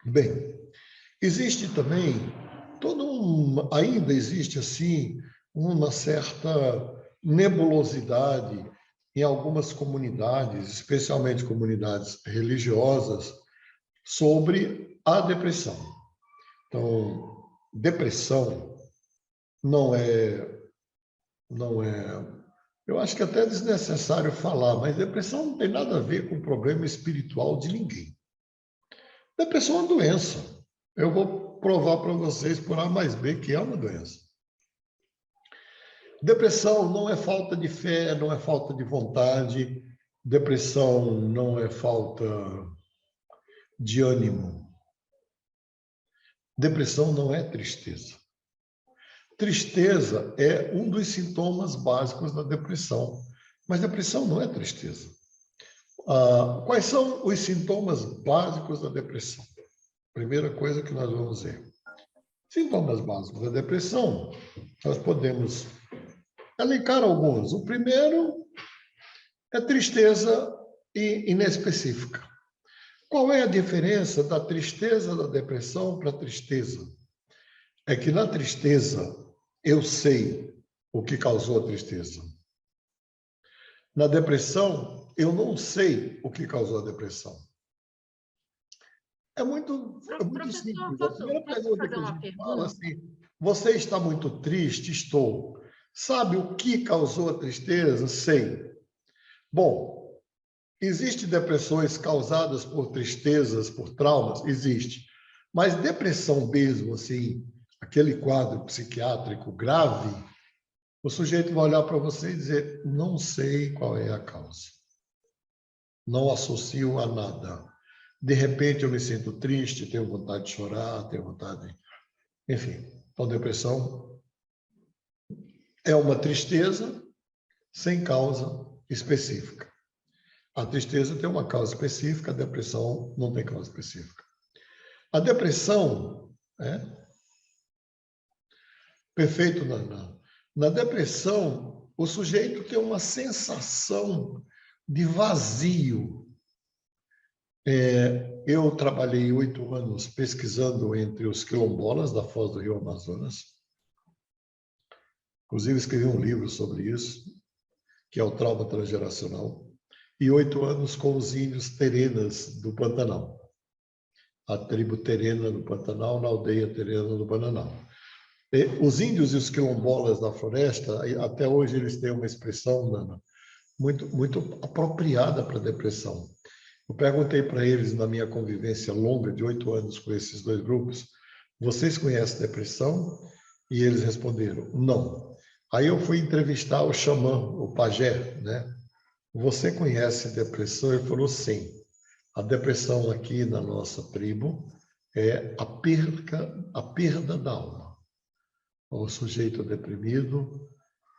Bem, existe também ainda existe assim uma certa nebulosidade em algumas comunidades, especialmente comunidades religiosas, sobre a depressão. Então, depressão não é, eu acho que é até desnecessário falar, mas depressão não tem nada a ver com o problema espiritual de ninguém. Depressão é uma doença. Eu vou provar para vocês por A mais B que é uma doença. Depressão não é falta de fé, não é falta de vontade. Depressão não é falta de ânimo. Depressão não é tristeza. Tristeza é um dos sintomas básicos da depressão, mas depressão não é tristeza. Quais são os sintomas básicos da depressão? Primeira coisa que nós vamos ver. Sintomas básicos da depressão, nós podemos elencar alguns. O primeiro é tristeza inespecífica. Qual é a diferença da tristeza da depressão para a tristeza? É que na tristeza eu sei o que causou a tristeza. Na depressão, eu não sei o que causou a depressão. É muito simples. A primeira pergunta que a gente fala assim, você está muito triste? Estou. Sabe o que causou a tristeza? Sei. Bom, existem depressões causadas por tristezas, por traumas? Existe. Mas depressão mesmo, assim, aquele quadro psiquiátrico grave, o sujeito vai olhar para você e dizer, não sei qual é a causa. Não associo a nada. De repente eu me sinto triste, tenho vontade de chorar, tenho vontade de... Enfim, então depressão é uma tristeza sem causa específica. A tristeza tem uma causa específica, a depressão não tem causa específica. A depressão, perfeito, na depressão, o sujeito tem uma sensação de vazio. Eu trabalhei 8 anos pesquisando entre os quilombolas da Foz do Rio Amazonas. Inclusive, escrevi um livro sobre isso, que é o trauma transgeracional. E 8 anos com os índios terenas do Pantanal. A tribo terena do Pantanal, na aldeia terena do Pantanal. Os índios e os quilombolas da floresta, até hoje eles têm uma expressão muito apropriada para a depressão. Eu perguntei para eles, na minha convivência longa de 8 anos com esses dois grupos, vocês conhecem depressão? E eles responderam, não. Aí eu fui entrevistar o xamã, o pajé, né? Você conhece depressão? Ele falou, sim. A depressão aqui na nossa tribo é a perda da alma. O sujeito deprimido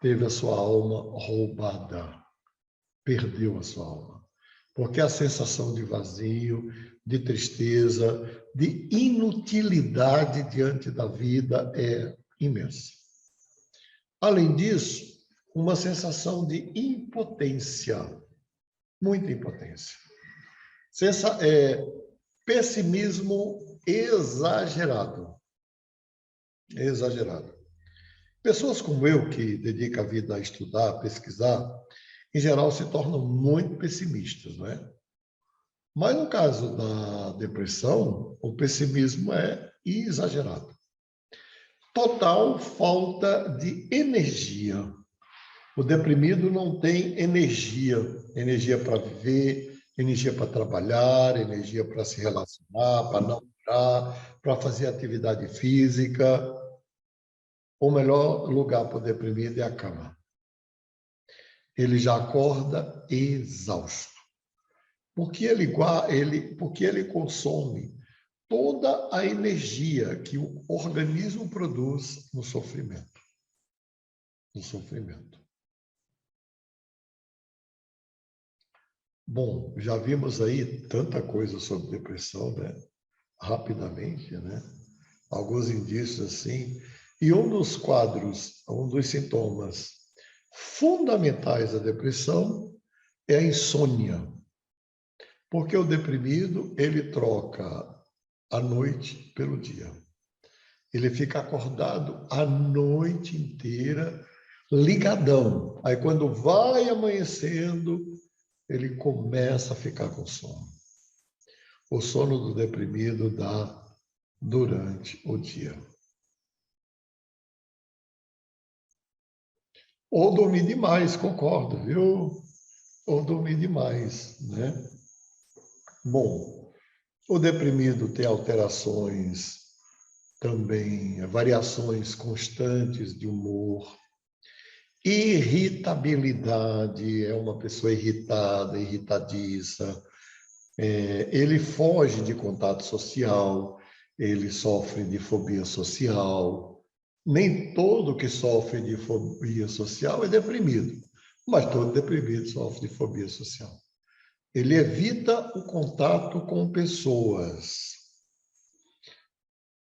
teve a sua alma roubada, perdeu a sua alma. Porque a sensação de vazio, de tristeza, de inutilidade diante da vida é imensa. Além disso, uma sensação de impotência, muita impotência. Pessimismo exagerado. Exagerado. Pessoas como eu, que dedicam a vida a estudar, a pesquisar, em geral se tornam muito pessimistas, não é? Mas no caso da depressão, o pessimismo é exagerado. Total falta de energia. O deprimido não tem energia para viver, energia para trabalhar, energia para se relacionar, para namorar, para fazer atividade física. O melhor lugar para o deprimido é a cama. Ele já acorda exausto. Porque ele consome toda a energia que o organismo produz no sofrimento. No sofrimento. Bom, já vimos aí tanta coisa sobre depressão, né? Rapidamente, né? Alguns indícios assim. E um dos sintomas fundamentais da depressão é a insônia. Porque o deprimido, ele troca à noite pelo dia. Ele fica acordado a noite inteira, ligadão. Aí, quando vai amanhecendo, ele começa a ficar com sono. O sono do deprimido dá durante o dia. Ou dormir demais, concordo, viu? Ou dormir demais, né? Bom, o deprimido tem alterações também, variações constantes de humor, irritabilidade, é uma pessoa irritada, irritadiça, ele foge de contato social, ele sofre de fobia social. Nem todo que sofre de fobia social é deprimido, mas todo deprimido sofre de fobia social. Ele evita o contato com pessoas.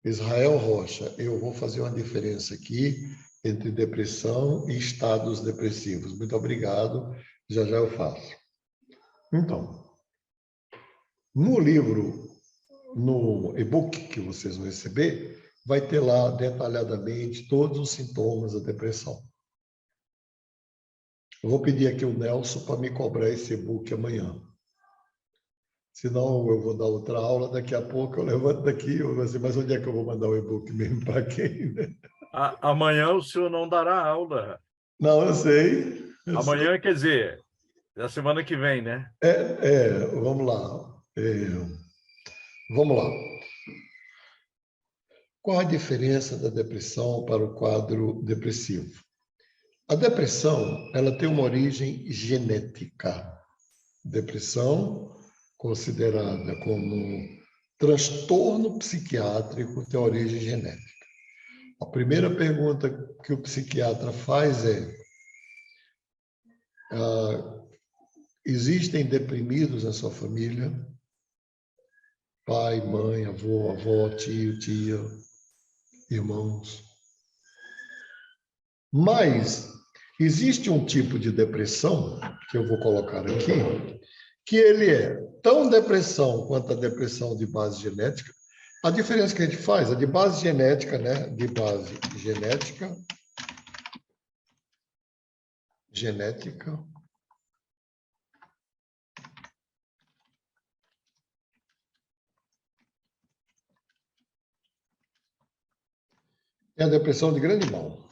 Israel Rocha, eu vou fazer uma diferença aqui entre depressão e estados depressivos. Muito obrigado, já já eu faço. Então, no livro, no e-book que vocês vão receber, vai ter lá detalhadamente todos os sintomas da depressão. Eu vou pedir aqui o Nelson para me cobrar esse e-book amanhã. Senão eu vou dar outra aula, daqui a pouco eu levanto daqui, eu vou dizer, mas onde é que eu vou mandar o e-book mesmo para quem? Né? Amanhã o senhor não dará aula. Não, eu sei. Amanhã, quer dizer, da semana que vem, né? Vamos lá. Vamos lá. Qual a diferença da depressão para o quadro depressivo? A depressão, ela tem uma origem genética. Depressão, considerada como transtorno psiquiátrico, tem origem genética. A primeira pergunta que o psiquiatra faz é: existem deprimidos na sua família? Pai, mãe, avô, avó, tio, tia, irmãos. Mas existe um tipo de depressão, que eu vou colocar aqui, que ele é tão depressão quanto a depressão de base genética. A diferença que a gente faz, a de base genética, né? De base genética. É a depressão de grande mal.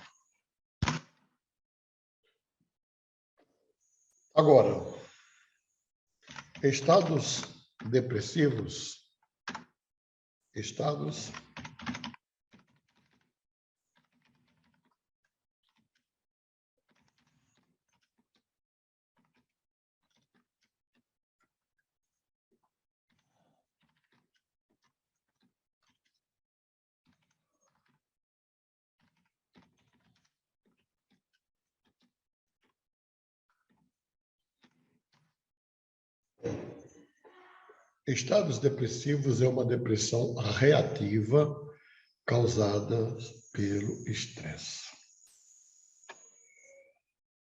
Agora, estados depressivos, estados depressivos é uma depressão reativa causada pelo estresse.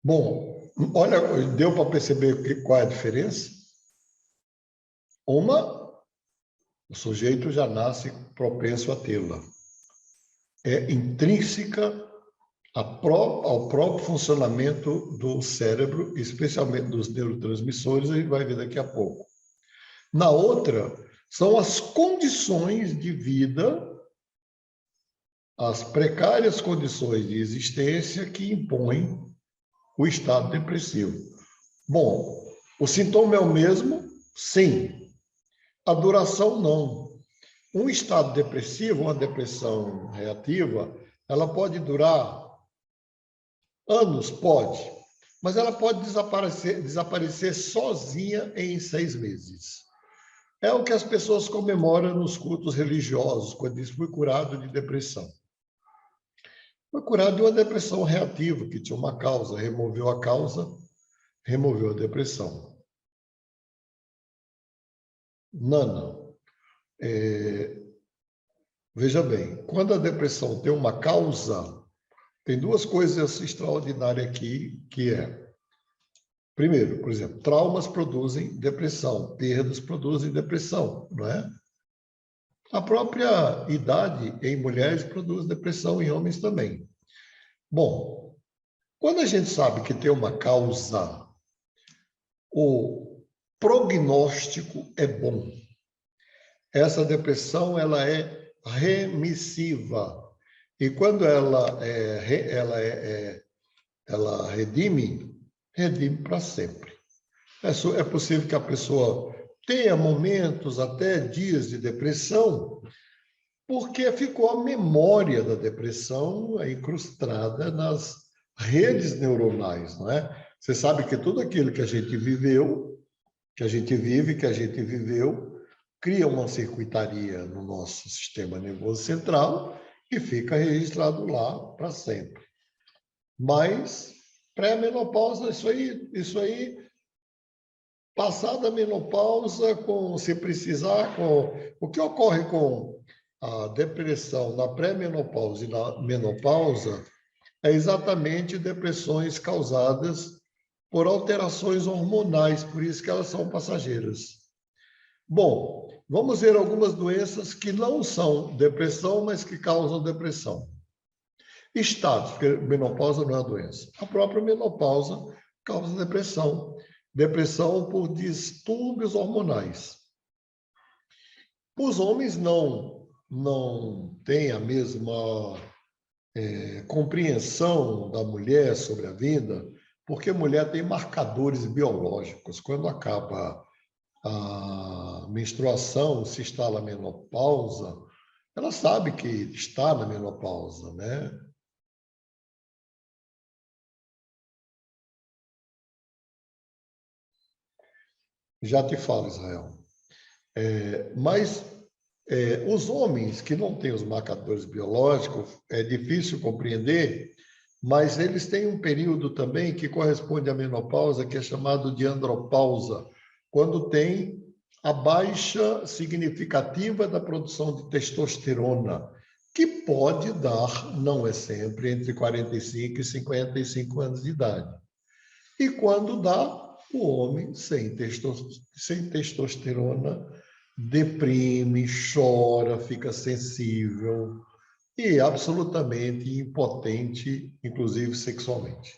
Bom, olha, deu para perceber qual é a diferença? Uma, o sujeito já nasce propenso a tê-la. É intrínseca ao próprio funcionamento do cérebro, especialmente dos neurotransmissores, a gente vai ver daqui a pouco. Na outra, são as condições de vida, as precárias condições de existência que impõem o estado depressivo. Bom, o sintoma é o mesmo? Sim. A duração, não. Um estado depressivo, uma depressão reativa, ela pode durar anos, pode, mas ela pode desaparecer sozinha em 6 meses. É o que as pessoas comemoram nos cultos religiosos, quando diz fui curado de depressão. Foi curado de uma depressão reativa, que tinha uma causa, removeu a causa, removeu a depressão. Nana, veja bem, quando a depressão tem uma causa, tem 2 coisas extraordinárias aqui, que é, primeiro, por exemplo, traumas produzem depressão, perdas produzem depressão, não é? A própria idade em mulheres produz depressão, em homens também. Bom, quando a gente sabe que tem uma causa, o prognóstico é bom. Essa depressão ela é remissiva. E quando ela redime para sempre. É possível que a pessoa tenha momentos, até dias de depressão, porque ficou a memória da depressão incrustada nas redes neuronais, não é? Você sabe que tudo aquilo que a gente viveu, que a gente vive, que a gente viveu, cria uma circuitaria no nosso sistema nervoso central e fica registrado lá para sempre. Mas pré-menopausa, isso aí, passada a menopausa, se precisar, o que ocorre com a depressão na pré-menopausa e na menopausa é exatamente depressões causadas por alterações hormonais, por isso que elas são passageiras. Bom, vamos ver algumas doenças que não são depressão, mas que causam depressão. Status, porque menopausa não é uma doença. A própria menopausa causa depressão. Depressão por distúrbios hormonais. Os homens não têm a mesma compreensão da mulher sobre a vida, porque a mulher tem marcadores biológicos. Quando acaba a menstruação, se instala a menopausa, ela sabe que está na menopausa, né? Já te falo, Israel. Mas os homens que não têm os marcadores biológicos, é difícil compreender, mas eles têm um período também que corresponde à menopausa, que é chamado de andropausa, quando tem a baixa significativa da produção de testosterona, que pode dar, não é sempre, entre 45 e 55 anos de idade. E quando dá, o homem sem testosterona deprime, chora, fica sensível e absolutamente impotente, inclusive sexualmente.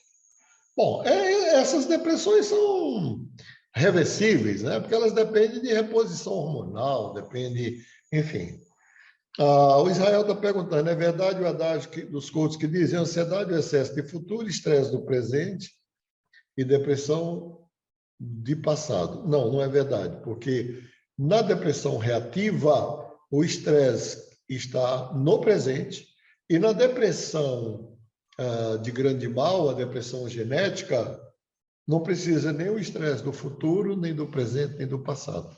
Bom, essas depressões são reversíveis, né? Porque elas dependem de reposição hormonal, enfim. O Israel está perguntando, é verdade o adágio dos coaches que dizem ansiedade é excesso de futuro, estresse do presente e depressão de passado? Não, não é verdade, porque na depressão reativa, o estresse está no presente e na depressão de grande mal, a depressão genética, não precisa nem o estresse do futuro, nem do presente, nem do passado.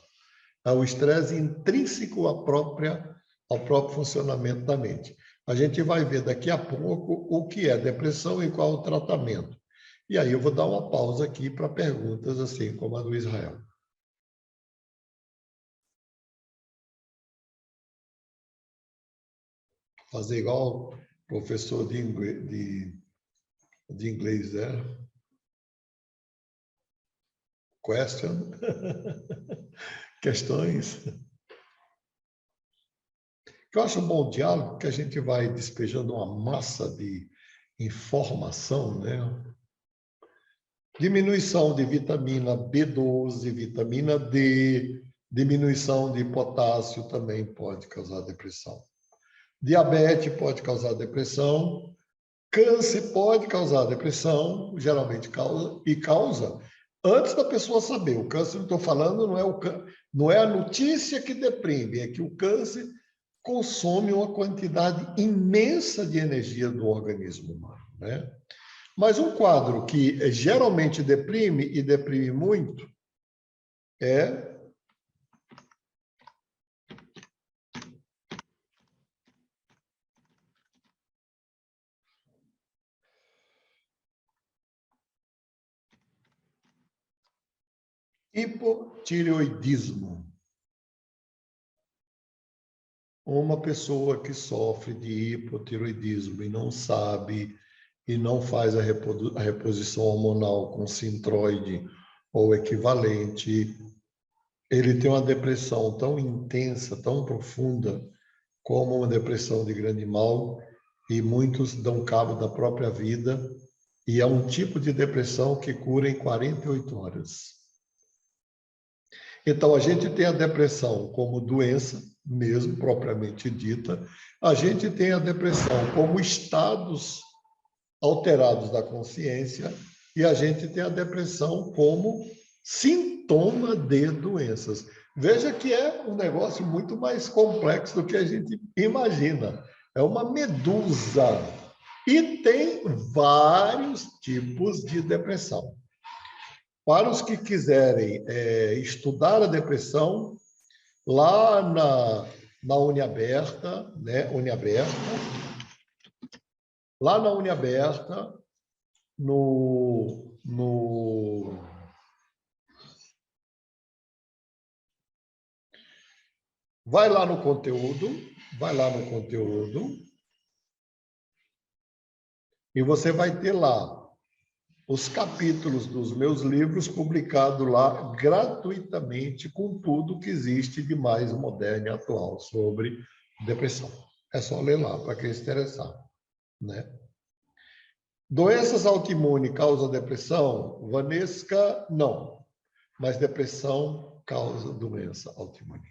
É o estresse intrínseco ao próprio funcionamento da mente. A gente vai ver daqui a pouco o que é depressão e qual o tratamento. E aí eu vou dar uma pausa aqui para perguntas assim como a do Israel. Fazer igual professor de inglês, né? Question? Questões? Eu acho um bom diálogo que a gente vai despejando uma massa de informação, né? Diminuição de vitamina B12, vitamina D, diminuição de potássio também pode causar depressão. Diabetes pode causar depressão, câncer pode causar depressão, geralmente causa antes da pessoa saber. O câncer, não estou falando, não é a notícia que deprime, é que o câncer consome uma quantidade imensa de energia do organismo humano, né? Mas um quadro que geralmente deprime, e deprime muito, é hipotireoidismo. Uma pessoa que sofre de hipotireoidismo e não sabe, e não faz a reposição hormonal com sintroide ou equivalente, ele tem uma depressão tão intensa, tão profunda, como uma depressão de grande mal, e muitos dão cabo da própria vida, e é um tipo de depressão que cura em 48 horas. Então, a gente tem a depressão como doença, mesmo propriamente dita, a gente tem a depressão como estados alterados da consciência, e a gente tem a depressão como sintoma de doenças. Veja que é um negócio muito mais complexo do que a gente imagina. É uma medusa. E tem vários tipos de depressão. Para os que quiserem estudar a depressão, lá na Uniaberta, né? Lá na Uniaberta, vai lá no conteúdo, e você vai ter lá os capítulos dos meus livros publicados lá gratuitamente, com tudo que existe de mais moderno e atual sobre depressão. É só ler lá, para quem se interessar, né? Doenças autoimunes causam depressão? Vanesca, não. Mas depressão causa doença autoimune.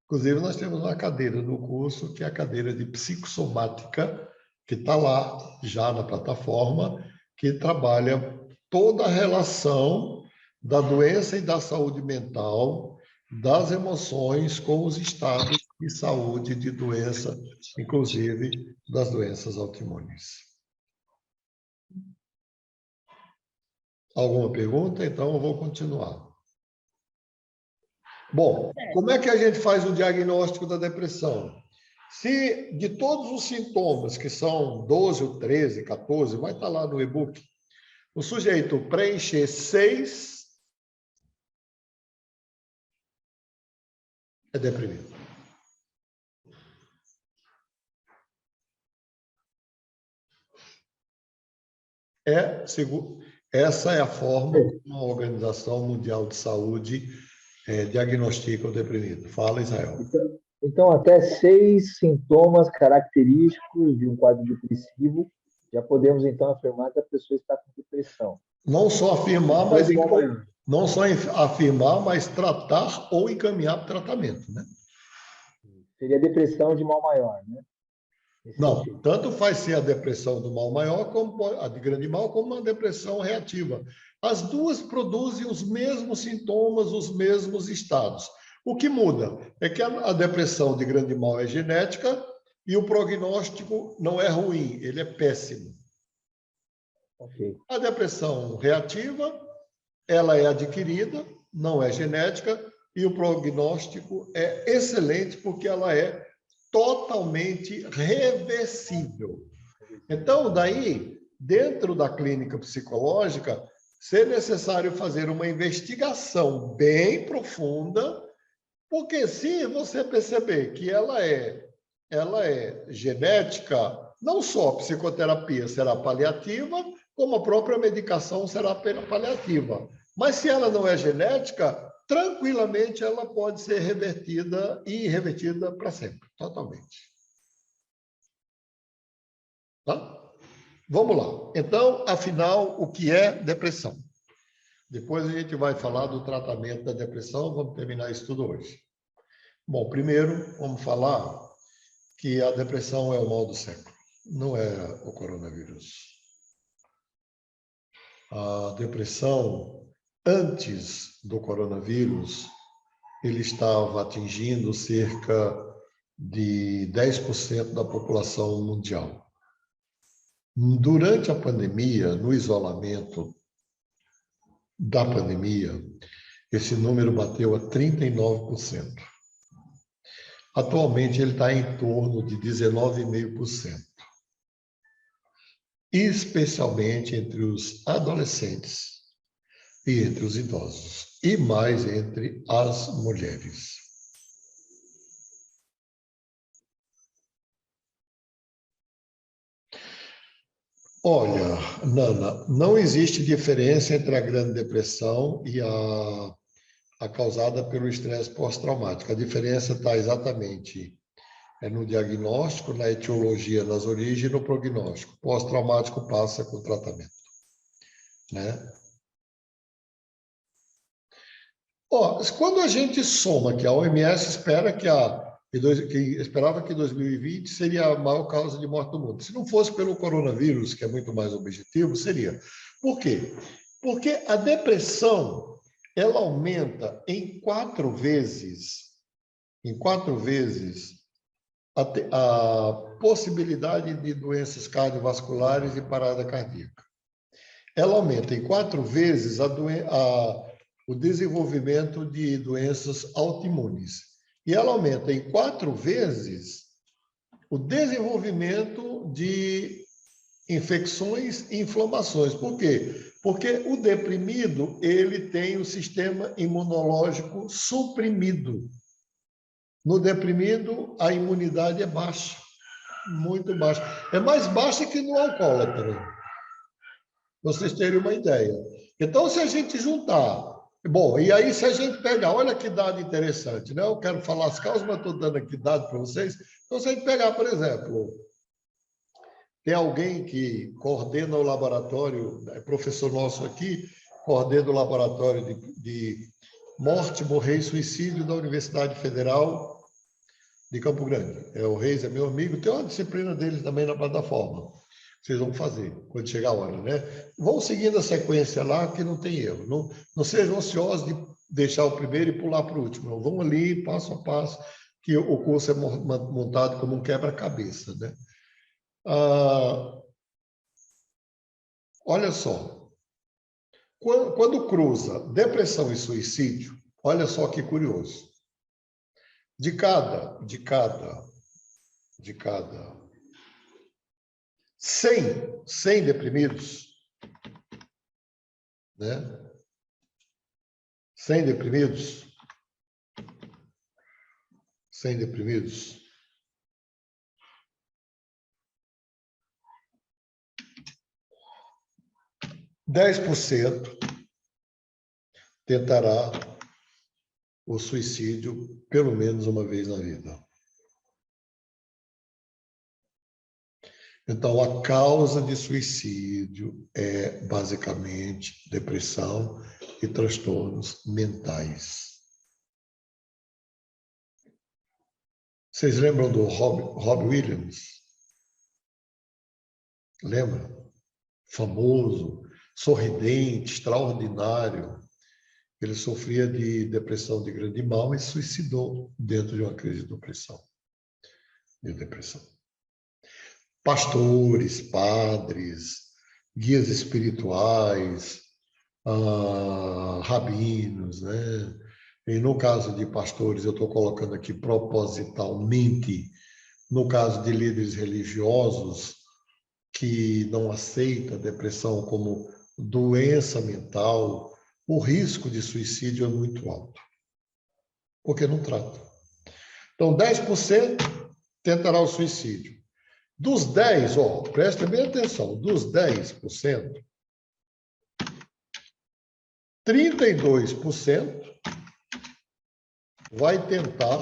Inclusive, nós temos uma cadeira no curso, que é a cadeira de psicossomática, que está lá, já na plataforma, que trabalha toda a relação da doença e da saúde mental, das emoções com os estados de saúde de doença, inclusive das doenças autoimunes. Alguma pergunta? Então, eu vou continuar. Bom, como é que a gente faz o diagnóstico da depressão? Se de todos os sintomas, que são 12 ou 13, 14, vai estar lá no e-book, o sujeito preencher 6, é deprimido. Essa é a forma como a Organização Mundial de Saúde diagnostica o deprimido. Fala, Israel. Então, até 6 sintomas característicos de um quadro depressivo, já podemos, então, afirmar que a pessoa está com depressão. Não só afirmar, mas tratar ou encaminhar para o tratamento, né? Seria depressão de mal maior, né? Não, tanto faz ser a depressão do mal maior, como a de grande mal, como uma depressão reativa. As duas produzem os mesmos sintomas, os mesmos estados. O que muda é que a depressão de grande mal é genética e o prognóstico não é ruim, ele é péssimo. Okay. A depressão reativa, ela é adquirida, não é genética, e o prognóstico é excelente porque ela é totalmente reversível. Então, daí, dentro da clínica psicológica, ser necessário fazer uma investigação bem profunda, porque se você perceber que ela é genética, não só a psicoterapia será paliativa, como a própria medicação será paliativa. Mas se ela não é genética, tranquilamente ela pode ser revertida e revertida para sempre, totalmente. Tá? Vamos lá. Então, afinal, o que é depressão? Depois a gente vai falar do tratamento da depressão, vamos terminar isso tudo hoje. Bom, primeiro vamos falar que a depressão é o mal do século, não é o coronavírus. A depressão, antes do coronavírus, ele estava atingindo cerca de 10% da população mundial. Durante a pandemia, no isolamento da pandemia, esse número bateu a 39%. Atualmente, ele está em torno de 19,5%. Especialmente entre os adolescentes e entre os idosos, e mais entre as mulheres. Olha, Nana, não existe diferença entre a Grande Depressão e a causada pelo estresse pós-traumático. A diferença está exatamente no diagnóstico, na etiologia, nas origens e no prognóstico. Pós-traumático passa com tratamento, né? Quando a gente soma que a OMS espera esperava que 2020 seria a maior causa de morte do mundo. Se não fosse pelo coronavírus, que é muito mais objetivo, seria. Por quê? Porque a depressão, ela aumenta em 4 vezes, a possibilidade de doenças cardiovasculares e parada cardíaca. Ela aumenta em 4 vezes o desenvolvimento de doenças autoimunes. E ela aumenta em 4 vezes o desenvolvimento de infecções e inflamações. Por quê? Porque o deprimido, ele tem o sistema imunológico suprimido. No deprimido, a imunidade é baixa, muito baixa. É mais baixa que no alcoólatra, para vocês terem uma ideia. Então, se a gente juntar... Bom, e aí se a gente pegar... Olha que dado interessante, né? Eu quero falar as causas, mas estou dando aqui dado para vocês. Então, se a gente pegar, por exemplo, tem alguém que coordena o laboratório, é professor nosso aqui, coordena o laboratório de morte, morrer e suicídio da Universidade Federal de Campo Grande. O Reis é meu amigo, tem uma disciplina dele também na plataforma. Vocês vão fazer quando chegar a hora, né? Vão seguindo a sequência lá, que não tem erro. Não sejam ansiosos de deixar o primeiro e pular para o último. Não, vão ali, passo a passo, que o curso é montado como um quebra-cabeça, né? Olha só. Quando cruza depressão e suicídio, olha só que curioso. De cada 100 deprimidos, né? 100 deprimidos, 10% tentará o suicídio pelo menos uma vez na vida. Então, a causa de suicídio é basicamente depressão e transtornos mentais. Vocês lembram do Robbie Williams? Lembra? Famoso, sorridente, extraordinário. Ele sofria de depressão de grande mal e se suicidou dentro de uma crise de depressão. Pastores, padres, guias espirituais, rabinos, né? E no caso de pastores, eu estou colocando aqui propositalmente, no caso de líderes religiosos que não aceitam a depressão como doença mental, o risco de suicídio é muito alto, porque não trata. Então, 10% tentará o suicídio. Dos 10, presta bem atenção, dos 10%, 32% vai tentar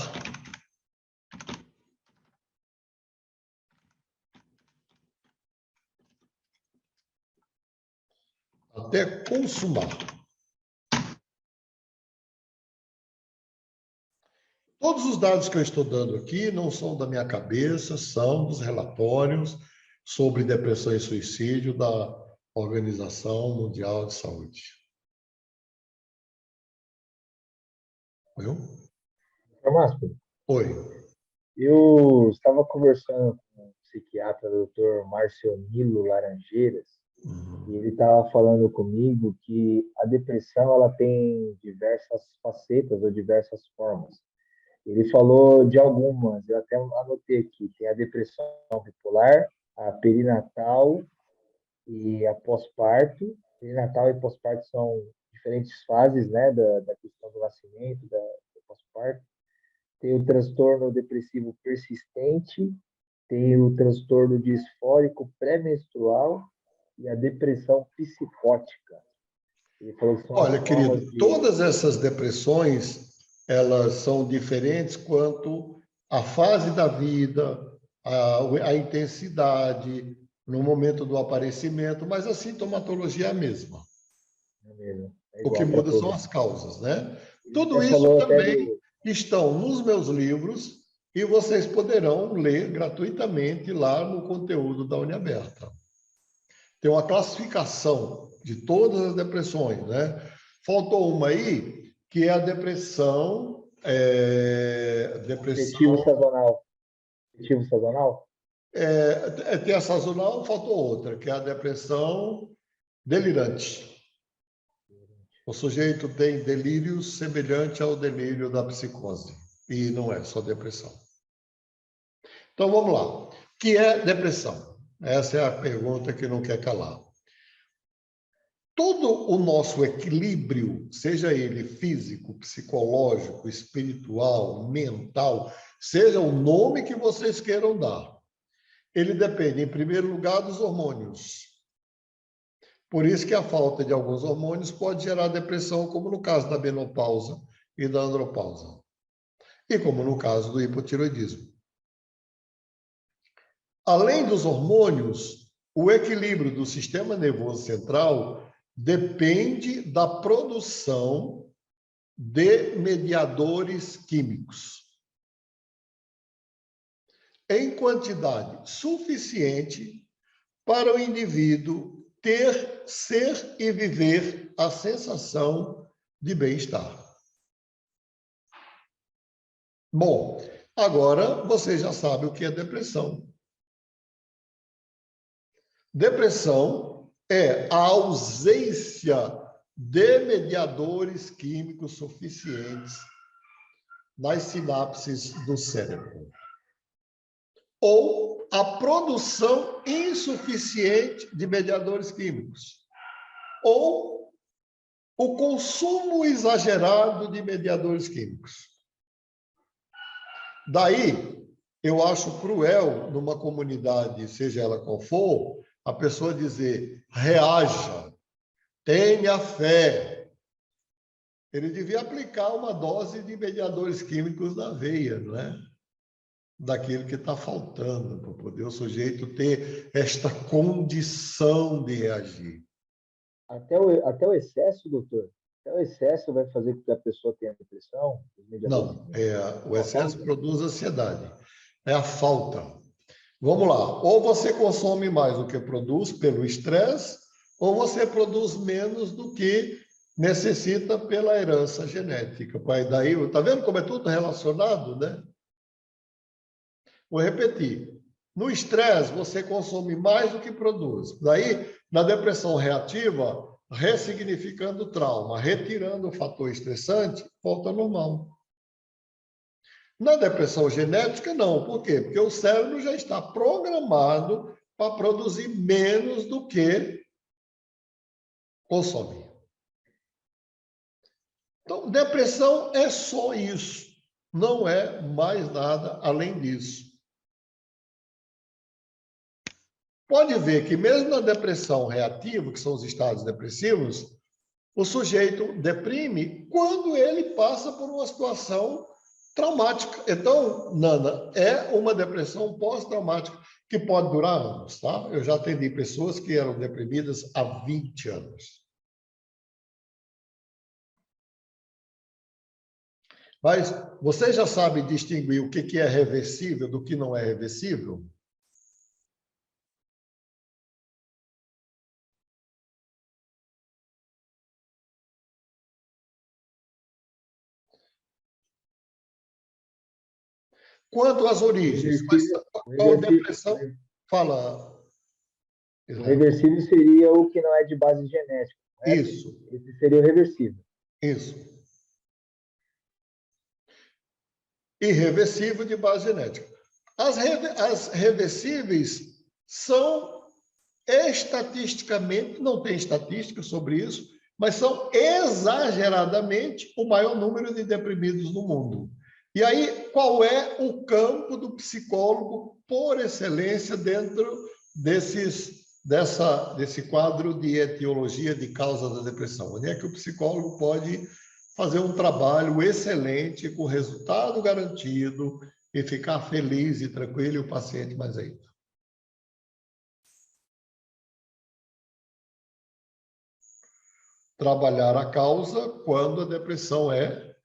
até consumar. Todos os dados que eu estou dando aqui não são da minha cabeça, são dos relatórios sobre depressão e suicídio da Organização Mundial de Saúde. Viu? Márcio, Oi. eu estava conversando com o psiquiatra, o Dr. Marcionilo Laranjeiras, e ele estava falando comigo que a depressão ela tem diversas facetas ou diversas formas. Ele falou de algumas, eu até anotei aqui. Tem a depressão bipolar, a perinatal e a pós-parto. Perinatal e pós-parto são diferentes fases, né, da questão do nascimento, do pós-parto. Tem o transtorno depressivo persistente, tem o transtorno disfórico pré-menstrual e a depressão psicótica. Ele falou que são Olha, as querido, formas de... todas essas depressões, elas são diferentes quanto à fase da vida, a intensidade, no momento do aparecimento, mas a sintomatologia é a mesma. É mesmo, é O que igual para muda são todos. as causas, né? Ele Tudo até isso falou até também do... estão nos meus livros e vocês poderão ler gratuitamente lá no conteúdo da Uniaberta. Tem uma classificação de todas as depressões, né? Faltou uma aí, que é a depressão... Afetivo sazonal. Afetivo sazonal? Tem a sazonal, faltou outra, que é a depressão delirante. O sujeito tem delírio semelhante ao delírio da psicose. E não é só depressão. Então, vamos lá. O que é depressão? Essa é a pergunta que não quer calar. Todo o nosso equilíbrio, seja ele físico, psicológico, espiritual, mental, seja o nome que vocês queiram dar, ele depende, em primeiro lugar, dos hormônios. Por isso que a falta de alguns hormônios pode gerar depressão, como no caso da menopausa e da andropausa. E como no caso do hipotiroidismo. Além dos hormônios, o equilíbrio do sistema nervoso central depende da produção de mediadores químicos em quantidade suficiente para o indivíduo ter, ser e viver a sensação de bem-estar. Bom, agora você já sabe o que é depressão. Depressão é a ausência de mediadores químicos suficientes nas sinapses do cérebro. Ou a produção insuficiente de mediadores químicos. Ou o consumo exagerado de mediadores químicos. Daí, eu acho cruel, numa comunidade, seja ela qual for, a pessoa dizer, reaja, tenha fé. Ele devia aplicar uma dose de mediadores químicos na veia, não é? Daquilo que está faltando, para poder o sujeito ter esta condição de reagir. Até o excesso, doutor? Até o excesso vai fazer com que a pessoa tenha depressão? Não, o excesso produz ansiedade. É a falta. Vamos lá. Ou você consome mais do que produz pelo estresse, ou você produz menos do que necessita pela herança genética. Daí, tá vendo como é tudo relacionado, né? Vou repetir. No estresse, você consome mais do que produz. Daí, na depressão reativa, ressignificando o trauma, retirando o fator estressante, volta ao normal. Na depressão genética, não. Por quê? Porque o cérebro já está programado para produzir menos do que consome. Então, depressão é só isso. Não é mais nada além disso. Pode ver que mesmo na depressão reativa, que são os estados depressivos, o sujeito deprime quando ele passa por uma situação traumática. Então, Nana, é uma depressão pós-traumática que pode durar anos, tá? Eu já atendi pessoas que eram deprimidas há 20 anos. Mas você já sabe distinguir o que é reversível do que não é reversível? Quanto às origens, qual depressão? Fala. O reversível seria o que não é de base genética. Né? Isso. Esse seria o reversível. Isso. Irreversível de base genética. As reversíveis são estatisticamente, não tem estatística sobre isso, mas são exageradamente o maior número de deprimidos no mundo. E aí, qual é o campo do psicólogo por excelência dentro desse quadro de etiologia de causa da depressão, onde é que o psicólogo pode fazer um trabalho excelente, com resultado garantido, e ficar feliz e tranquilo, e o paciente mais ainda. Trabalhar a causa quando a depressão é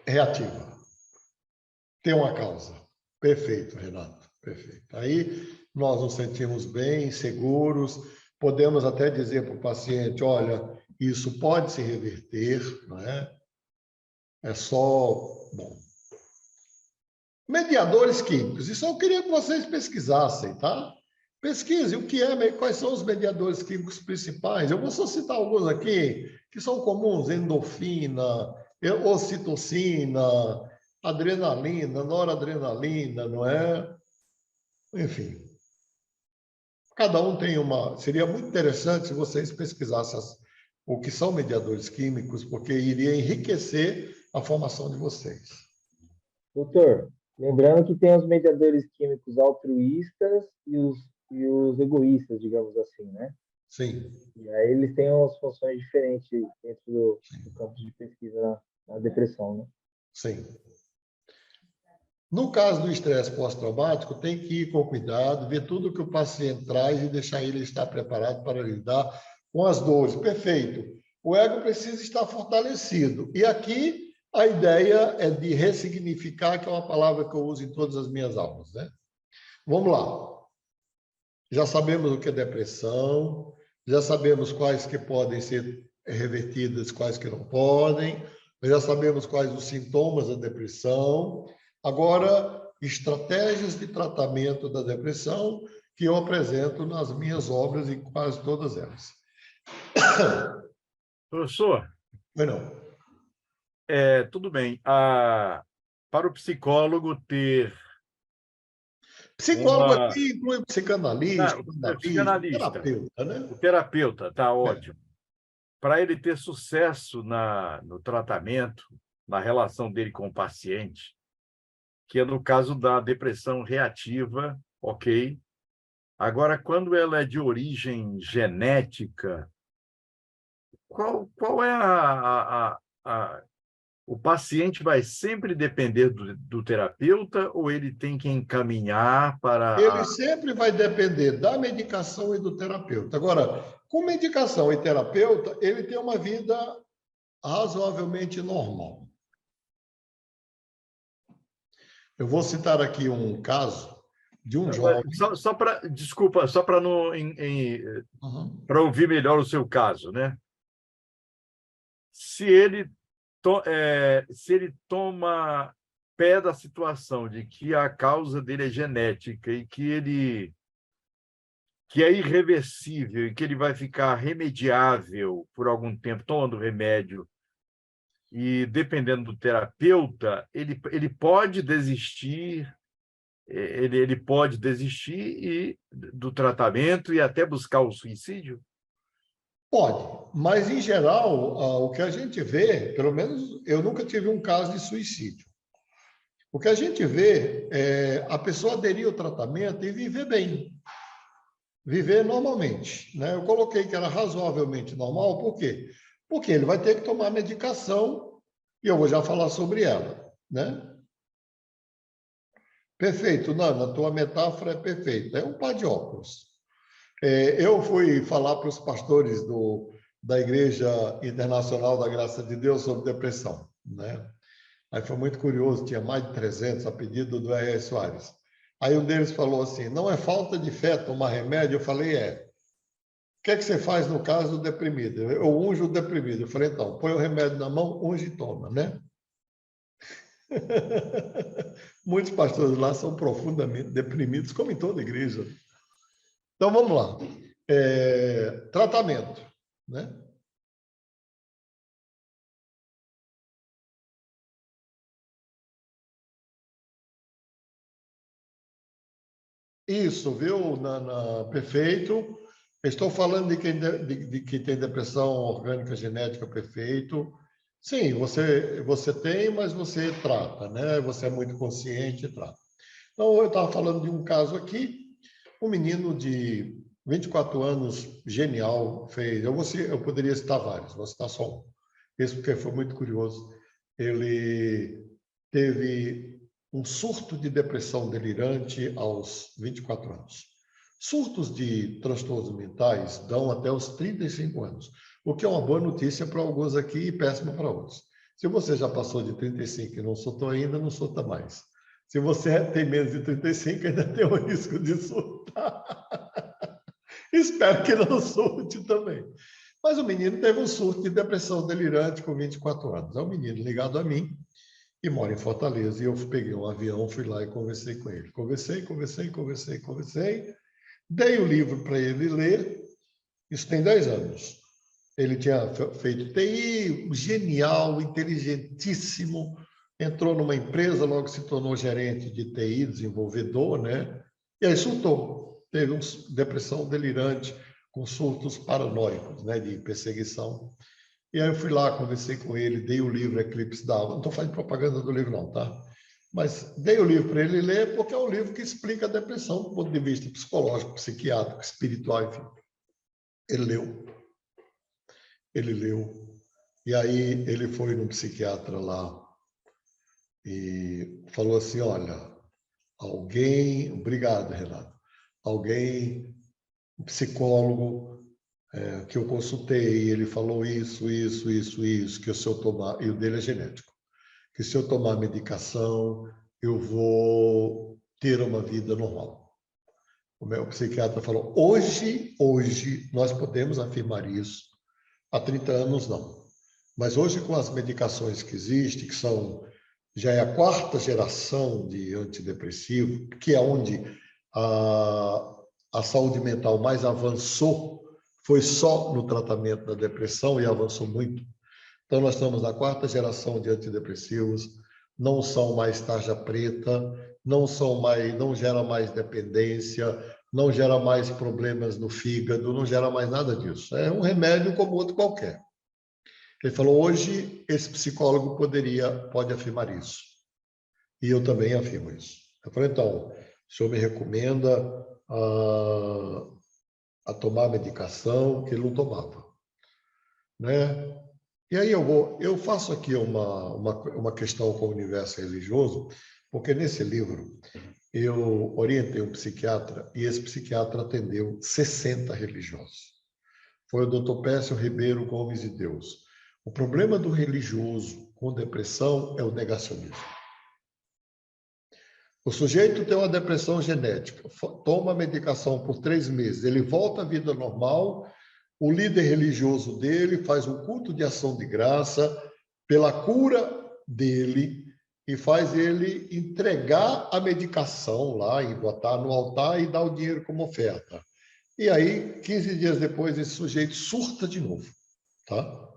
reativa. Tem uma causa. Perfeito, Renato. Perfeito. Aí nós nos sentimos bem, seguros, podemos até dizer para o paciente, olha, isso pode se reverter, não é? É só... Bom. Mediadores químicos. Isso eu queria que vocês pesquisassem, tá? Pesquise o que é, quais são os mediadores químicos principais. Eu vou só citar alguns aqui que são comuns: endorfina, ocitocina, adrenalina, noradrenalina, não é? Enfim. Cada um tem uma... Seria muito interessante se vocês pesquisassem o que são mediadores químicos, porque iria enriquecer a formação de vocês. Doutor, lembrando que tem os mediadores químicos altruístas e os egoístas, digamos assim, né? Sim. E aí eles têm umas funções diferentes dentro do campo de pesquisa na depressão, né? Sim. No caso do estresse pós-traumático, tem que ir com cuidado, ver tudo que o paciente traz e deixar ele estar preparado para lidar com as dores. Perfeito. O ego precisa estar fortalecido. E aqui a ideia é de ressignificar, que é uma palavra que eu uso em todas as minhas aulas, né? Vamos lá. Já sabemos o que é depressão, já sabemos quais que podem ser revertidas, quais que não podem, já sabemos quais os sintomas da depressão. Agora, estratégias de tratamento da depressão que eu apresento nas minhas obras, em quase todas elas. Professor, Não. tudo bem. Para o psicólogo ter Psicólogo aqui inclui psicanalista, psicanalista, terapeuta, né? o terapeuta, tá ótimo. Para ele ter sucesso no tratamento, na relação dele com o paciente, que é no caso da depressão reativa, ok? Agora, quando ela é de origem genética, qual é o paciente vai sempre depender do terapeuta ou ele tem que encaminhar para... Ele sempre vai depender da medicação e do terapeuta. Agora, com medicação e terapeuta, ele tem uma vida razoavelmente normal. Eu vou citar aqui um caso de um jovem... Desculpa, só para não... para ouvir melhor o seu caso, né? Se ele toma pé da situação de que a causa dele é genética e que é irreversível e que ele vai ficar remediável por algum tempo tomando remédio, e dependendo do terapeuta, ele pode desistir, ele pode desistir do tratamento e até buscar o suicídio? Pode, mas, em geral, o que a gente vê, pelo menos eu nunca tive um caso de suicídio. O que a gente vê é a pessoa aderir ao tratamento e viver bem, viver normalmente, né? Eu coloquei que era razoavelmente normal, por quê? Porque ele vai ter que tomar medicação e eu vou já falar sobre ela, né? Perfeito, Nana, a tua metáfora é perfeita. É um par de óculos. Eu fui falar para os pastores da Igreja Internacional da Graça de Deus sobre depressão, né? Aí foi muito curioso, tinha mais de 300 a pedido do R.R. Soares. Aí um deles falou assim, não é falta de fé tomar remédio? Eu falei, O que é que você faz no caso do deprimido? Eu unjo o deprimido. Eu falei, então, põe o remédio na mão, unge e toma, né? Muitos pastores lá são profundamente deprimidos, como em toda igreja. Então, vamos lá. Tratamento, né? Isso, viu, Nana? Perfeito. Estou falando de quem tem depressão orgânica genética, perfeito. Sim, você tem, mas você trata, né? Você é muito consciente e trata. Então, eu estava falando de um caso aqui, Um menino de 24 anos, genial, fez. Eu poderia citar vários, vou citar só um. Esse porque foi muito curioso. Ele teve um surto de depressão delirante aos 24 anos. Surtos de transtornos mentais dão até os 35 anos, o que é uma boa notícia para alguns aqui e péssima para outros. Se você já passou de 35 e não surtou ainda, não surta mais. Se você tem menos de 35, ainda tem o risco de surtar. Espero que não surte também. Mas o menino teve um surto de depressão delirante com 24 anos. É um menino ligado a mim e mora em Fortaleza. E eu peguei um avião, fui lá e conversei com ele. Conversei. Dei o livro para ele ler. Isso tem 10 anos. Ele tinha feito TI, genial, inteligentíssimo. Entrou numa empresa, logo se tornou gerente de TI, desenvolvedor, né? E aí surtou. Teve uma depressão delirante, com surtos paranoicos, né? De perseguição. E aí eu fui lá, conversei com ele, dei o livro Eclipse da Alma. Não estou fazendo propaganda do livro, não, tá? Mas dei o livro para ele ler, porque é um livro que explica a depressão do ponto de vista psicológico, psiquiátrico, espiritual, enfim. Ele leu. E aí ele foi num psiquiatra lá e falou assim, olha, alguém... Obrigado, Renato. Alguém, um psicólogo que eu consultei, ele falou isso, que se eu tomar... E o dele é genético. Que se eu tomar medicação, eu vou ter uma vida normal. O meu psiquiatra falou, hoje nós podemos afirmar isso. Há 30 anos, não. Mas hoje, com as medicações que existem, que já é a 4ª geração de antidepressivo, que é onde a saúde mental mais avançou, foi só no tratamento da depressão e avançou muito. Então, nós estamos na 4ª geração de antidepressivos, não são mais tarja preta, não gera mais dependência, não gera mais problemas no fígado, não gera mais nada disso. É um remédio como outro qualquer. Ele falou, hoje esse psicólogo pode afirmar isso. E eu também afirmo isso. Eu falei, então, o senhor me recomenda a tomar medicação que ele não tomava, né? E aí eu faço aqui uma questão com o universo religioso, porque nesse livro eu orientei um psiquiatra e esse psiquiatra atendeu 60 religiosos. Foi o Dr. Pécio Ribeiro Gomes de Deus. O problema do religioso com depressão é o negacionismo. O sujeito tem uma depressão genética, toma medicação por 3 meses, ele volta à vida normal, o líder religioso dele faz um culto de ação de graça pela cura dele e faz ele entregar a medicação lá e botar no altar e dar o dinheiro como oferta. E aí, 15 dias depois, esse sujeito surta de novo, tá?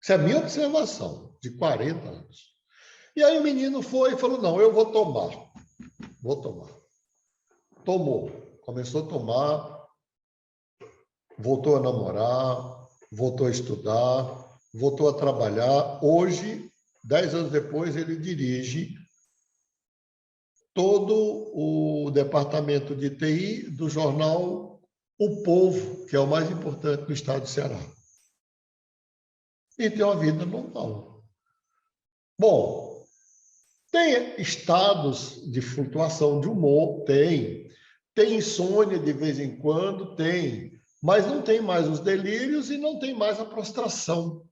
Essa é a minha observação, de 40 anos. E aí o menino foi e falou, não, eu vou tomar. Tomou. Começou a tomar, voltou a namorar, voltou a estudar, voltou a trabalhar. Hoje, 10 anos depois, ele dirige todo o departamento de TI do jornal O Povo, que é o mais importante do estado do Ceará. E tem uma vida normal. Bom, tem estados de flutuação de humor? Tem insônia de vez em quando? Tem. Mas não tem mais os delírios e não tem mais a prostração.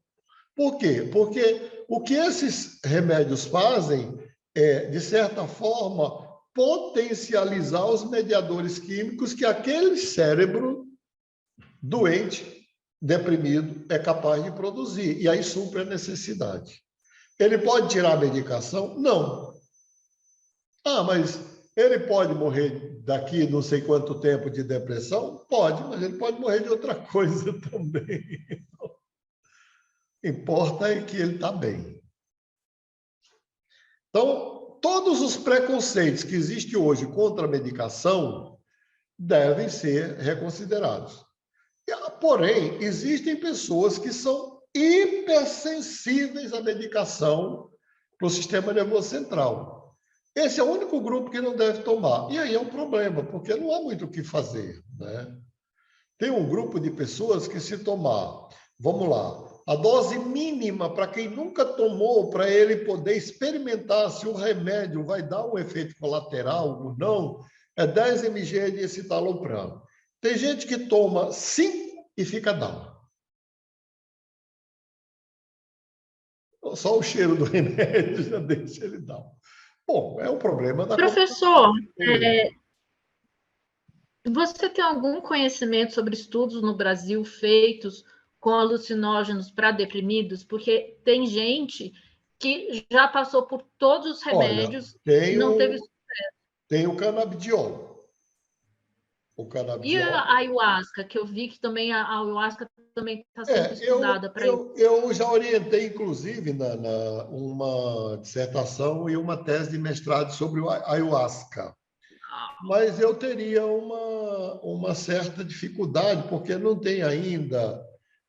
Por quê? Porque o que esses remédios fazem é, de certa forma, potencializar os mediadores químicos que aquele cérebro doente, deprimido, é capaz de produzir. E aí supre a necessidade. Ele pode tirar a medicação? Não. Ah, mas ele pode morrer daqui não sei quanto tempo de depressão? Pode, mas ele pode morrer de outra coisa também. Importa é que ele está bem. Então, todos os preconceitos que existem hoje contra a medicação devem ser reconsiderados. Porém, existem pessoas que são hipersensíveis à medicação para o sistema nervoso central. Esse é o único grupo que não deve tomar. E aí é um problema, porque não há muito o que fazer, né? Tem um grupo de pessoas que, se tomar, vamos lá, a dose mínima para quem nunca tomou, para ele poder experimentar se o remédio vai dar um efeito colateral ou não, é 10 mg de escitalopram. Tem gente que toma 5 e fica down. Só o cheiro do remédio já deixa ele down. Bom, é um problema da Professor, você tem algum conhecimento sobre estudos no Brasil feitos com alucinógenos para deprimidos? Porque tem gente que já passou por todos os remédios e não teve sucesso. Tem o canabidiol. O E canabidiol. a ayahuasca, que eu vi que também a ayahuasca também está sendo estudada para isso. Eu já orientei, inclusive, uma dissertação e uma tese de mestrado sobre o ayahuasca. Mas eu teria uma certa dificuldade, porque não tem ainda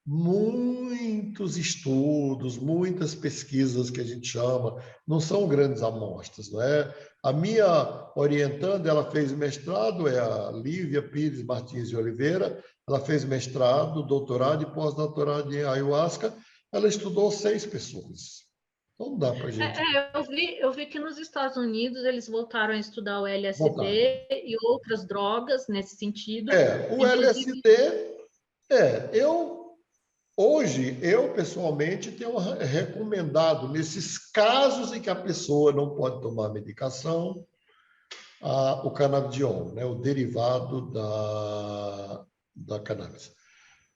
muitos estudos, muitas pesquisas que a gente chama, não são grandes amostras, não é? A minha orientanda, ela fez mestrado, é a Lívia Pires Martins de Oliveira, ela fez mestrado, doutorado e pós-doutorado em ayahuasca, ela estudou 6 pessoas. Não dá para a gente... Eu vi que nos Estados Unidos eles voltaram a estudar o LSD e outras drogas nesse sentido. O LSD... Hoje, eu pessoalmente tenho recomendado, nesses casos em que a pessoa não pode tomar medicação, o canabidiol, né, o derivado da cannabis.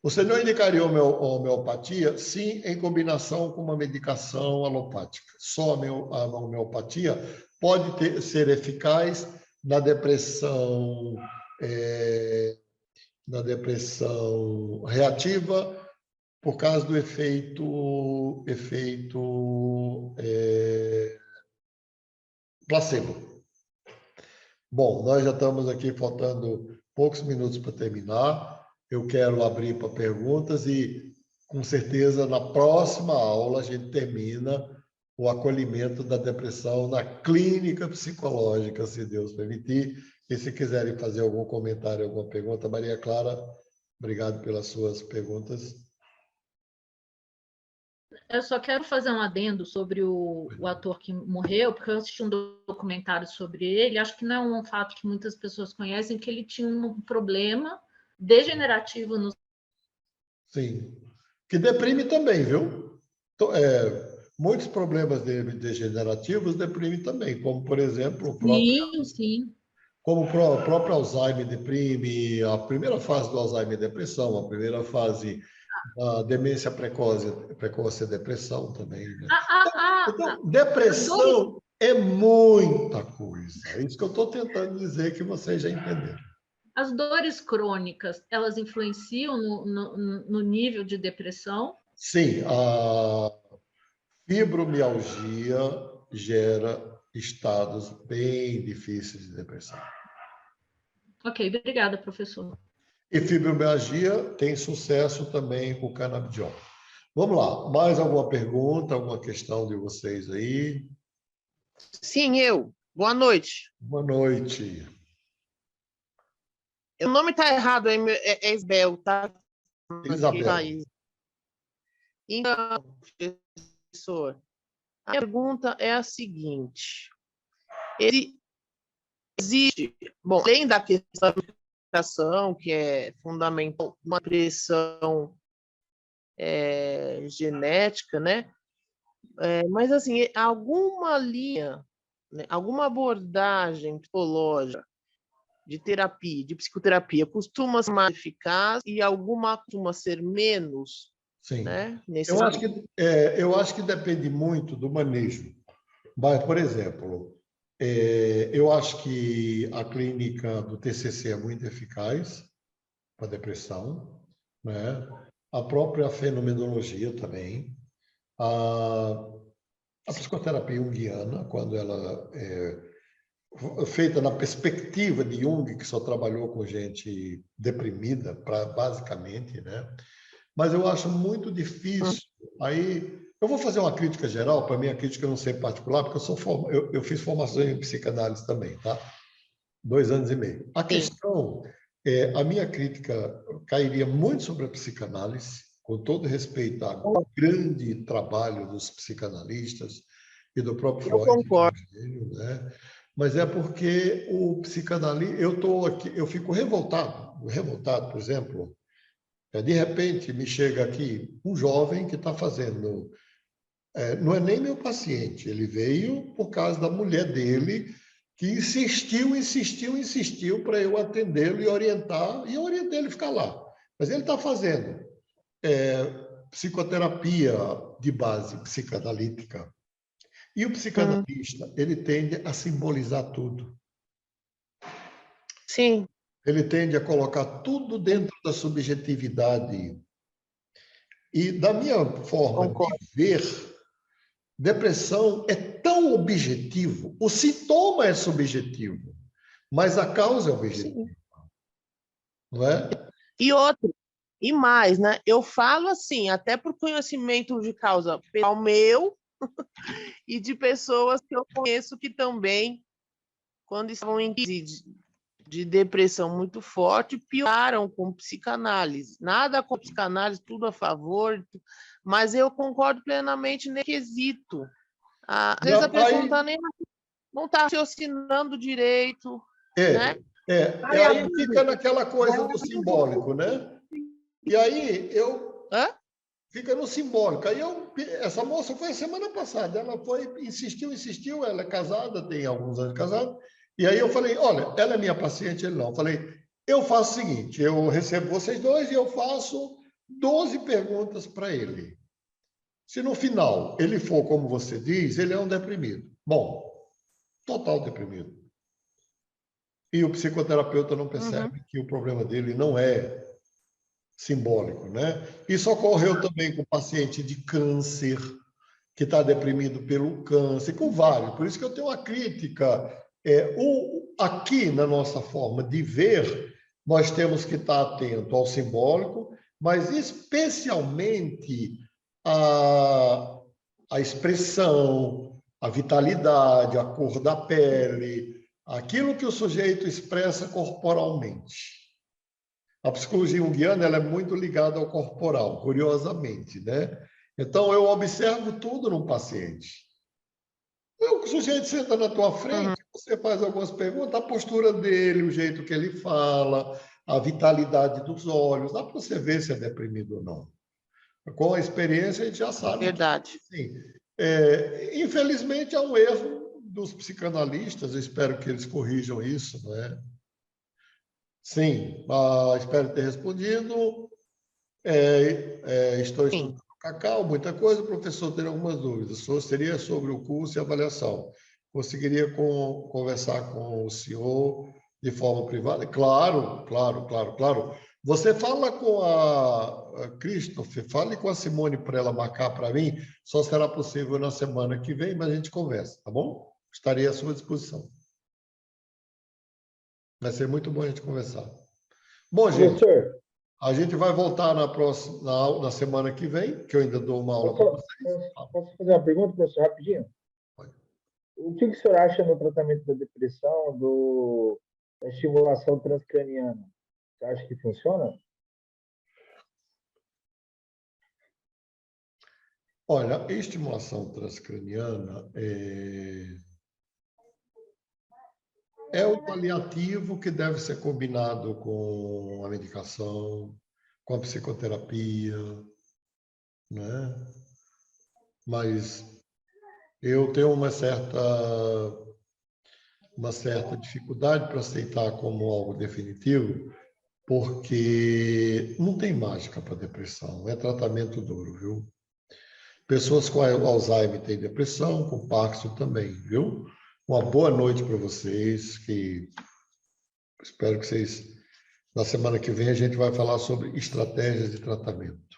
Você não indicaria a homeopatia? Sim, em combinação com uma medicação alopática. Só a homeopatia pode ser eficaz na depressão reativa, por causa do efeito placebo. Bom, nós já estamos aqui faltando poucos minutos para terminar. Eu quero abrir para perguntas e, com certeza, na próxima aula a gente termina o acolhimento da depressão na clínica psicológica, se Deus permitir. E se quiserem fazer algum comentário, alguma pergunta, Maria Clara, obrigado pelas suas perguntas. Eu só quero fazer um adendo sobre o ator que morreu, porque eu assisti um documentário sobre ele, acho que não é um fato que muitas pessoas conhecem, que ele tinha um problema degenerativo no... Sim, que deprime também, viu? Muitos problemas degenerativos deprimem também, como, por exemplo, o próprio... Sim. Como o próprio Alzheimer deprime, a primeira fase do Alzheimer é depressão, a primeira fase da demência precoce é depressão também. Né? Então, depressão é muita coisa. É isso que eu estou tentando dizer, que vocês já entenderam. As dores crônicas, elas influenciam no nível de depressão? Sim, a fibromialgia gera estados bem difíceis de depressão. Ok, obrigada, professor. E fibromialgia tem sucesso também com o canabidiol. Vamos lá, mais alguma pergunta, alguma questão de vocês aí? Sim, eu. Boa noite. Boa noite. O nome está errado, é Isabel, tá? Isabel. Então, professor, a pergunta é a seguinte. Existe, bom, além da questão da medicação, que é fundamental, uma pressão genética, né? Mas, assim, alguma linha, né, alguma abordagem psicológica de terapia, de psicoterapia, costuma ser mais eficaz e alguma costuma ser menos? Sim. Né? Eu acho que depende muito do manejo. Mas, por exemplo, eu acho que a clínica do TCC é muito eficaz para depressão, né? A própria fenomenologia também. A psicoterapia junguiana, quando ela é feita na perspectiva de Jung, que só trabalhou com gente deprimida, basicamente, né? Mas eu acho muito difícil. Aí Eu vou fazer uma crítica geral, para mim a crítica eu não sei particular, porque eu fiz formação em psicanálise também, tá? 2 anos e meio. A questão a minha crítica cairia muito sobre a psicanálise, com todo respeito ao grande trabalho dos psicanalistas e do próprio Freud. Eu concordo. Né? Mas é porque o psicanalista... Eu fico revoltado, por exemplo, de repente me chega aqui um jovem que está fazendo... não é nem meu paciente, ele veio por causa da mulher dele, que insistiu para eu atendê-lo e orientar, e eu orientei ele a ficar lá. Mas ele está fazendo psicoterapia de base psicanalítica. E o psicanalista, ele tende a simbolizar tudo. Sim. Ele tende a colocar tudo dentro da subjetividade. E da minha forma de ver, depressão é tão objetivo, o sintoma é subjetivo, mas a causa é objetiva. Sim. Não é? E mais, né? Eu falo assim, até por conhecimento de causa pessoal meu e de pessoas que eu conheço que também, quando estavam em crise de depressão muito forte, pioraram com psicanálise. Nada com psicanálise, tudo a favor, mas eu concordo plenamente nesse quesito. Às vezes a pessoa não está raciocinando direito. Né? Aí fica naquela coisa do simbólico, né? E aí fica no simbólico. Aí essa moça foi a semana passada, ela insistiu, ela é casada, tem alguns anos de casada, e aí eu falei, olha, ela é minha paciente, ele não. Eu falei, eu faço o seguinte, eu recebo vocês dois e eu faço 12 perguntas para ele. Se no final ele for como você diz, ele é um deprimido. Bom, total deprimido. E o psicoterapeuta não percebe que o problema dele não é simbólico, né? Isso ocorreu também com paciente de câncer, que está deprimido pelo câncer, com vários. Por isso que eu tenho uma crítica. Aqui, na nossa forma de ver, nós temos que estar atento ao simbólico, mas especialmente a expressão, a vitalidade, a cor da pele, aquilo que o sujeito expressa corporalmente. A psicologia junguiana ela é muito ligada ao corporal, curiosamente, né? Então, eu observo tudo num paciente. O sujeito senta na tua frente, você faz algumas perguntas, a postura dele, o jeito que ele fala, a vitalidade dos olhos, dá para você ver se é deprimido ou não. Com a experiência, a gente já sabe. Verdade. Sim. Infelizmente, é um erro dos psicanalistas, eu espero que eles corrijam isso, né? Sim, espero ter respondido. Estou estudando Cacau, muita coisa. O professor tem algumas dúvidas. Seria sobre o curso e avaliação. Conseguiria conversar com o senhor de forma privada? Claro. Você fala com a Christopher, fale com a Simone para ela marcar para mim. Só será possível na semana que vem, mas a gente conversa, tá bom? Estarei à sua disposição. Vai ser muito bom a gente conversar. Bom, gente, a gente vai voltar na semana que vem, que eu ainda dou uma aula para vocês. Posso fazer uma pergunta, professor, rapidinho? Pode. O que o senhor acha no tratamento da depressão, da estimulação transcraniana? Você acha que funciona? Olha, a estimulação transcraniana é o paliativo que deve ser combinado com a medicação, com a psicoterapia, né? Mas eu tenho uma certa dificuldade para aceitar como algo definitivo, porque não tem mágica para depressão, é tratamento duro, viu? Pessoas com Alzheimer têm depressão, com Parkinson também, viu? Uma boa noite para vocês, que espero que vocês, na semana que vem, a gente vai falar sobre estratégias de tratamento.